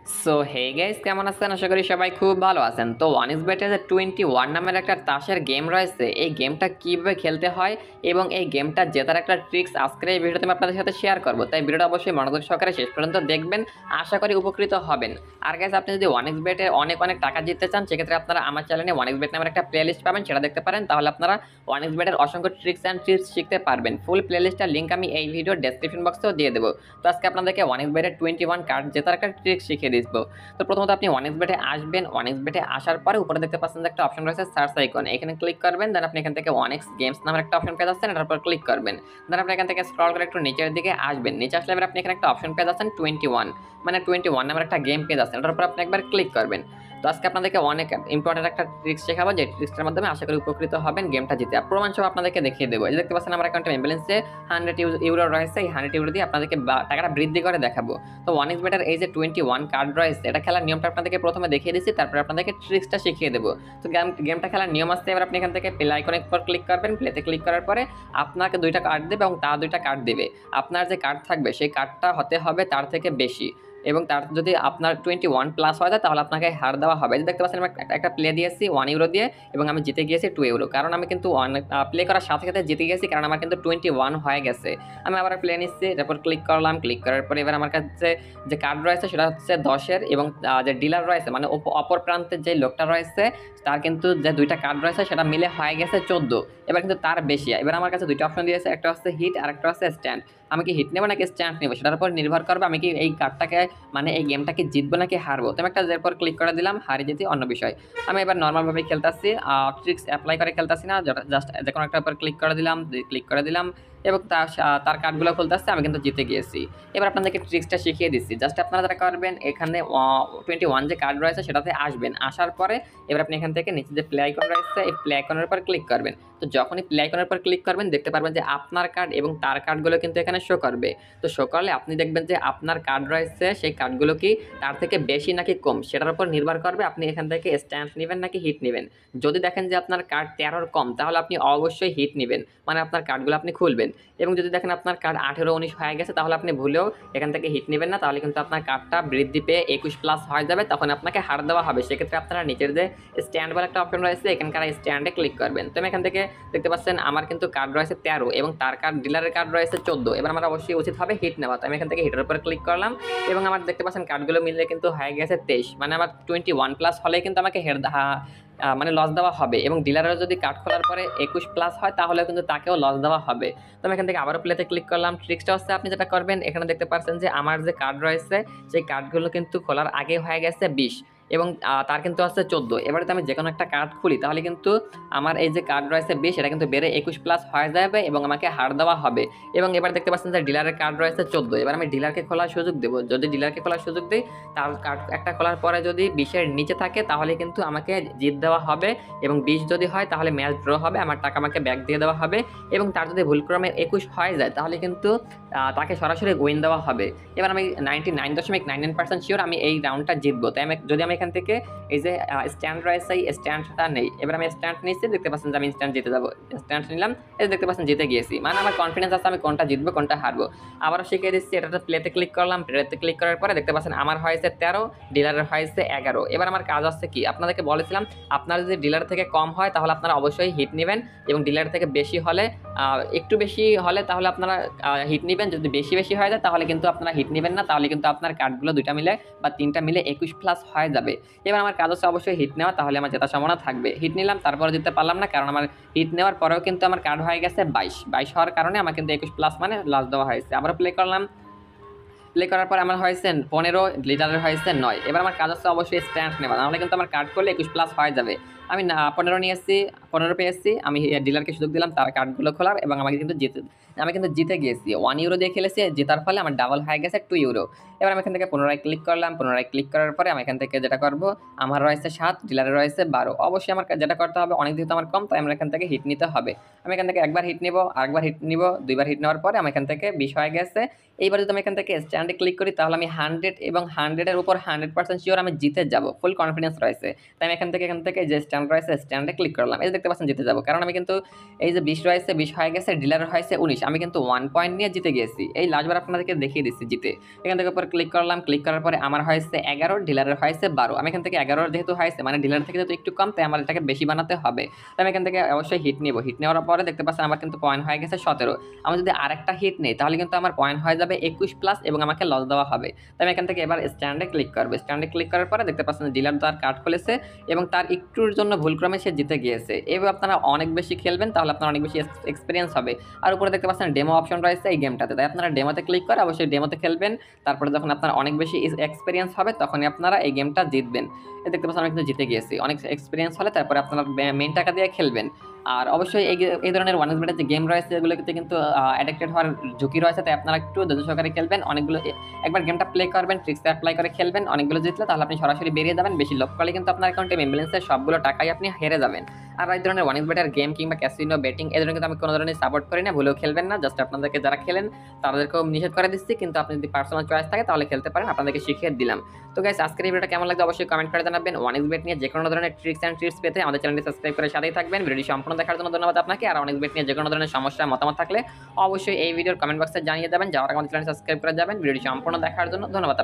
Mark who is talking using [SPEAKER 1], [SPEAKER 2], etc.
[SPEAKER 1] So hey guys, কেমন আছেন? আশা করি সবাই খুব ভালো আছেন। তো ওয়ানিক্সবেটে যে 21 নামের একটা তাসের গেম রয়েছে, এই গেমটা কিভাবে খেলতে হয় এবং এই গেমটা জেতার একটা ট্রিক্স আজকের এই ভিডিওতে আমি আপনাদের সাথে শেয়ার করব। তাই ভিডিওটা অবশ্যই মনোযোগ সহকারে শেষ পর্যন্ত দেখবেন, আশা করি উপকৃত হবেন। আর গাইস, আপনি যদি ওয়ানিক্সবেটে অনেক অনেক টাকা জিততে চান, সেক্ষেত্রে আপনারা আমার চ্যানেলে ওয়ানিক্সবেট নামের একটা প্লেলিস্ট পাবেন, সেটা দেখতে পারেন। তাহলে আপনারা ওয়ানিক্সবেটের অসংখ্য ট্রিক্স অ্যান্ড টিপস শিখতে পারবেন। ফুল প্লেলিস্টের লিঙ্ক আমি এই ভিডিওর ডেসক্রিপশন বক্সেও দিয়ে দেবো। তো আজকে আপনাদেরকে ওয়ানিক্সবেটের 21 কার্ড জেতার একটা ট্রিক্স শিখিয়ে দিব। তো প্রথমত আপনি ওয়ানিক্সবেটে আসবেন। ওয়ানিক্সবেটে আসার পরে উপরে দেখতে পাচ্ছেন যে একটা অপশন রয়েছে সার্চ আইকন, এখানে ক্লিক করবেন। দেন আপনি এখান থেকে ওয়ানিক্স গেমস নামের একটা অপশন পেয়ে যাচ্ছেন, এটার উপর ক্লিক করবেন। দেন আপনি এখান থেকে স্ক্রল করে একটু নিচের দিকে আসবেন। নিচে আসলে এবার আপনি এখানে একটা অপশন পেয়ে যাচ্ছেন 21, মানে 21 নামের একটা গেম পেয়ে যাচ্ছেন, এটার উপর আপনি একবার ক্লিক করবেন। তো আজকে আপনাদেরকে অনেক ইম্পর্টেন্ট একটা ট্রিক্স শেখাবো, যে ট্রিক্সটার মাধ্যমে আশা করি উপকৃত হবেন গেমটা জিতে। প্রমাণ সহ আপনাদেরকে দেখিয়ে দেবো। এই দেখতে পাচ্ছেন আমার অ্যাকাউন্টে ব্যালেন্সে 100 ইউরো রয়েছে। এই 100 ইউরো দিয়ে আপনাদেরকে টাকাটা বৃদ্ধি করে দেখাবো। তো ওয়ানিক্সবেটের এই যে 21 কার্ড রয়েছে, এটা খেলার নিয়মটা আপনাদেরকে প্রথমে দেখিয়ে দিচ্ছি, তারপর আপনাদেরকে ট্রিক্সটা শিখিয়ে দেবো। তো গেমটা খেলার নিয়ম আসছে, এবার আপনি এখান থেকে প্লে আইকনের উপর ক্লিক করবেন। প্লেতে ক্লিক করার পরে আপনাকে দুইটা কার্ড দেবে এবং তার দুইটা কার্ড দেবে। আপনার যে কার্ড থাকবে সেই কার্ডটা হতে হবে তার থেকে বেশি, এবং তার যদি আপনার 21 প্লাস হয়ে যায় তাহলে আপনাকে হার দেওয়া হবে। দেখতে পাচ্ছেন আমি একটা প্লে দিয়েছি 1 ইউরো দিয়ে, এবং আমি জিতে গিয়েছি 2 ইউরো, কারণ আমি কিন্তু প্লে করার সাথে সাথে জিতে গেছি, কারণ আমার কিন্তু 21 হয়ে গেছে। আমি আবার প্লে নিচ্ছি, তারপর ক্লিক করলাম। ক্লিক করার পরে এবার আমার কাছে যে কার্ড রয়েছে সেটা হচ্ছে 10-এর, এবং যে ডিলার রয়েছে মানে অপর প্রান্তের যে লোকটা রয়েছে তার কিন্তু যে দুইটা কার্ড রয়েছে সেটা মিলে হয়ে গেছে 14। এবার কিন্তু তার বেশি। এবার আমার কাছে দুইটা অপশন দিয়েছে, একটা হচ্ছে হিট আর একটা হচ্ছে স্ট্যান্ড। আমি কি হিট নেবো নাকি স্ট্যান্ড নেবো সেটার উপর নির্ভর করবে আমি কি এই কার্ডটাকে মানে এই গেমটাকে জিতবো নাকি হারবো। তো আমি একটা এরপর ক্লিক করে দিলাম, হারিয়ে যেতে অন্য বিষয়। আমি এবার নর্মালভাবে খেলতেছি, ট্রিক্স অ্যাপ্লাই করে খেলতেছি না, জাস্ট যে কোনো একটা উপর ক্লিক করে দিলাম, এবং তার কার্ডগুলো খুলতেছে, আমি কিন্তু জিতে গিয়েছি। এবার আপনাদেরকে ট্রিক্সটা শিখিয়ে দিচ্ছি। জাস্ট আপনারা যারা করবেন, এখানে 21 যে কার্ড রয়েছে সেটাতে আসবেন। আসার পরে এবার আপনি এখান থেকে নিচে যে প্লে আইকন রয়েছে এই প্লে আইকনের উপর ক্লিক করবেন। তো যখনই প্লে আইকনের উপর ক্লিক করবেন দেখতে পারবেন যে আপনার কার্ড এবং তার কার্ডগুলো কিন্তু এখানে শো করবে। তো শো করলে আপনি দেখবেন যে আপনার কার্ড রয়েছে সেই কার্ডগুলো কি তার থেকে বেশি নাকি কম, সেটার উপর নির্ভর করবে আপনি এখান থেকে স্ট্যান্ড নেবেন নাকি হিট নেবেন। যদি দেখেন যে আপনার কার্ড 13-র কম, তাহলে আপনি অবশ্যই হিট নেবেন, মানে আপনার কার্ডগুলো আপনি খুলবেন। এবং যদি দেখেন আপনার কার্ড 18-19 হয়ে গেছে, তাহলে আপনি ভুলেও এখান থেকে হিট নেবেন না, তাহলে কিন্তু আপনার কার্ডটা বৃদ্ধি পেয়ে 21 প্লাস হয়ে যাবে, তখন আপনাকে হার দেওয়া হবে। সেক্ষেত্রে আপনারা নিচের যে স্ট্যান্ড বলে একটা অপশন রয়েছে এখানকার স্ট্যান্ডে ক্লিক করবেন। তো আমি এখান থেকে দেখতে পাচ্ছেন আমার কিন্তু কার্ড রয়েছে 13 এবং তার কার্ড ডিলারের কার্ড রয়েছে 14। এবার আমার অবশ্যই উচিত হবে হিট নেওয়া। তো আমি এখান থেকে হিটের উপর ক্লিক করলাম, এবং আমার দেখতে পাচ্ছেন কার্ডগুলো মিললে কিন্তু হয়ে গেছে 23, মানে আমার 21 প্লাস হলেই কিন্তু আমাকে মানে লস দেওয়া হবে, এবং ডিলারের যদি কার্ড খোলার পরে 21 প্লাস হয় তাহলে কিন্তু তাকেও লস দেওয়া হবে। তো আমি এখান থেকে আবারও প্লেতে ক্লিক করলাম। ট্রিক্সটা হচ্ছে আপনি যেটা করবেন, এখানে দেখতে পাচ্ছেন যে আমার যে কার্ড রয়েছে সেই কার্ডগুলো কিন্তু খোলার আগে হয়ে গেছে 20, এবং তার কিন্তু আছে 14। এবারে তো আমি যে কোনো একটা কার্ড খুলি তাহলে কিন্তু আমার এই যে কার্ড রয়েছে 20 এটা কিন্তু বেড়ে 21 প্লাস হয়ে যাবে এবং আমাকে হার দেওয়া হবে। এবং এবার দেখতে পাচ্ছেন যে ডিলারের কার্ড রয়েছে 14। এবার আমি ডিলারকে খোলার সুযোগ দেবো। যদি ডিলারকে খোলার সুযোগ দিই, তার কার্ড একটা খোলার পরে যদি 20-এর নিচে থাকে তাহলে কিন্তু আমাকে জিত দেওয়া হবে, এবং 20 যদি হয় তাহলে ম্যাচ ড্র হবে, আমার টাকা আমাকে ব্যাক দিয়ে দেওয়া হবে। এবং তার যদি ভুলক্রমে 21 হয়ে যায় তাহলে কিন্তু তাকে সরাসরি উইন দেওয়া হবে। এবার আমি 99.99% শিওর আমি এই রাউন্ডটা জিতবো। তাই যদি আমি এখান থেকে এই যে স্ট্যান্ড রয়েছে এই স্ট্যান্ডটা নেই, এবার আমি স্ট্যান্ড নিচ্ছি, দেখতে পাচ্ছেন যে আমি ইনস্ট্যান্ট জিতে যাবো। স্ট্যান্ড নিলাম, এই দেখতে পাচ্ছেন জিতে গিয়েছি, মানে আমার কনফিডেন্স আছে আমি কোনটা জিতবো কোনটা হারবো। আবারও শিখিয়ে দিচ্ছি, এটাতে প্লেতে ক্লিক করলাম। প্লেতে ক্লিক করার পরে দেখতে পাচ্ছেন আমার হয়েছে 13, ডিলারের হয়েছে 11। এবার আমার কাজ হচ্ছে কি, আপনাদেরকে বলেছিলাম আপনার যদি ডিলার থেকে কম হয় তাহলে আপনারা অবশ্যই হিট নেবেন, এবং ডিলার থেকে বেশি হলে একটু বেশি হলে তাহলে আপনারা হিট নেবেন। যদি বেশি বেশি হয়ে যায় তাহলে কিন্তু আপনারা হিট নেবেন না, তাহলে কিন্তু আপনার কার্ডগুলো দুইটা মিলে বা তিনটা মিলে 21 প্লাস হয়ে যাবে। এবার আমার কাজ হচ্ছে অবশ্যই হিট নেওয়া, তাহলে আমার জেতার সম্ভাবনা থাকবে। হিট নিলাম, তারপরে জিততে পারলাম না, কারণ আমার হিট নেওয়ার পরেও কিন্তু আমার কার্ড হয়ে গেছে 22 হওয়ার কারণে আমার কিন্তু 21 প্লাস মানে লাস্ট দেওয়া হয়েছে। আবার প্লে করলাম। প্লে করার পর আমার হয়েছে 15, লিটারের হয়েছে 9। এবার আমার কাজ হচ্ছে অবশ্যই স্ট্যান্ড নেওয়া, নাহলে কিন্তু আমার কার্ড করলে 21 প্লাস হয়ে যাবে। আমি 15 নিয়ে এসেছি, 15 পেয়ে এসেছি। আমি ডিলারকে সুযোগ দিলাম তার কার্ডগুলো খোলার, এবং আমি কিন্তু জিতে গিয়েছি। 1 ইউরো দিয়ে খেলেছি, জেতার ফলে আমার ডাবল হয়ে গেছে 2 ইউরো। এবার আমি এখান থেকে পুনরায় ক্লিক করলাম। পুনরায় ক্লিক করার পরে আমি এখান থেকে যেটা করবো, আমার রয়েছে 7, ডিলারের রয়েছে 12। অবশ্যই আমার যেটা করতে হবে, অনেক যেহেতু আমার কম তাই আমরা এখান থেকে হিট নিতে হবে। আমি এখান থেকে একবার হিট নিব, আরেকবার হিট নিব, দুইবার হিট নেওয়ার পরে আমি এখান থেকে 20 হয়ে গেছে। এইবার যদি আমি এখান থেকে স্ট্যান্ডে ক্লিক করি তাহলে আমি 100 এবং 100-এর উপর 100% শিওর আমি জিতে যাব, ফুল কনফিডেন্স রয়েছে। তাই আমি এখান থেকে যে স্ট্যান্ড স্ট্যান্ড রয়েছে, স্ট্যান্ডে ক্লিক করলাম। এই যে দেখতে পাচ্ছেন জিতে যাবো, কারণ আমি কিন্তু এই যে 20 রয়েছে 20 হয়ে গেছে, ডিলারের হয়েছে 19, আমি কিন্তু 1 পয়েন্ট নিয়ে জিতে গেছি। এই লাস্টবার আপনাদেরকে দেখিয়ে দিচ্ছি জিতে। এখান থেকে উপর ক্লিক করলাম, ক্লিক করার পরে আমার হয়েছে 11, ডিলারের হয়েছে 12। আমি এখান থেকে 11 যেহেতু হয়েছে মানে ডিলার থেকে যেহেতু একটু কম, তাই আমার এটাকে বেশি বানাতে হবে। তো আমি এখান থেকে অবশ্যই হিট নিব। হিট নেওয়ার পরে দেখতে পাচ্ছেন আমার কিন্তু পয়েন্ট হয়ে গেছে 17। আমি যদি আরেকটা হিট নেই তাহলে কিন্তু আমার পয়েন্ট হয়ে যাবে 21 প্লাস এবং আমাকে লস দেওয়া হবে। তো আমি এখান থেকে এবার স্ট্যান্ডে ক্লিক করবো। স্ট্যান্ডে ক্লিক করার পরে দেখতে পাচ্ছেন ডিলার তার কার্ড খুলেছে এবং তার একটুর জন্য ভুলক্রমে সে জিতে গিয়েছে। এভাবে আপনারা অনেক বেশি খেলবেন, তাহলে আপনার অনেক বেশি এক্সপিরিয়েন্স হবে। আর উপরে দেখতে পাচ্ছেন ডেমো অপশন রয়েছে এই গেমটাতে, তাই আপনারা ডেমোতে ক্লিক করে অবশ্যই ডেমোতে খেলবেন। তারপরে যখন আপনার অনেক বেশি এক্সপিরিয়েন্স হবে তখনই আপনারা এই গেমটা জিতবেন। এই দেখতে পাচ্ছেন আমি কিন্তু জিতে গিয়েছি। অনেক এক্সপিরিয়েন্স হলে তারপরে আপনারা মেইন টাকা দিয়ে খেলবেন। আর অবশ্যই এই ধরনের ওয়ান বেটের যে গেম রয়েছে এগুলোতে কিন্তু অ্যাডিক্টেড হওয়ার ঝুঁকি রয়েছে, তাই আপনারা একটু ধৈর্য সহকারে খেলবেন। অনেকগুলো একবার গেমটা প্লে করবেন, ট্রিক্স অ্যাপ্লাই করে খেলবেন। অনেকগুলো জিতলে তাহলে আপনি সরাসরি বেরিয়ে যাবেন। বেশি লোভ করলে কিন্তু আপনার অ্যাকাউন্টে ব্যালেন্সের সবগুলো টাকাই আপনি হেরে যাবেন। আর এই ধরনের ওয়ান বেটের গেম কিংবা ক্যাসিনো বেটিং এই ধরনের কিন্তু আমি কোনো ধরনের সাপোর্ট করি না, ভুলেও খেলবেন না। জাস্ট আপনাদেরকে যারা খেলেন তাদেরকেও নিষেধ করে দিচ্ছি, কিন্তু আপনি যদি পার্সোনাল চয়েস থাকে তাহলে খেলতে পারেন, আপনাদেরকে শিখিয়ে দিলাম। তো গাইস আজকের এই ভিডিওটা কেমন লাগবে অবশ্যই কমেন্ট করে জানাবেন। ওয়ান বেট নিয়ে যে কোনো ধরনের ট্রিক্স অ্যান্ড টিপস পেতে আমাদের চ্যানেলটি সাবস্ক্রাইব করে সাথেই থাকবেন। ভিডিওটি সম্পূর্ণ দেখার জন্য ধন্যবাদ আপনাকে। আর ওয়ান বেট নিয়ে যে কোনো ধরনের সমস্যা মতামত থাকলে অবশ্যই এই ভিডিওর কমেন্ট বক্সে জানিয়ে দেবেন। যাওয়ার আগে আমাদের চ্যানেল সাবস্ক্রাইব করে যাবেন। ভিডিওটি সম্পূর্ণ দেখার জন্য ধন্যবাদ আপনাকে।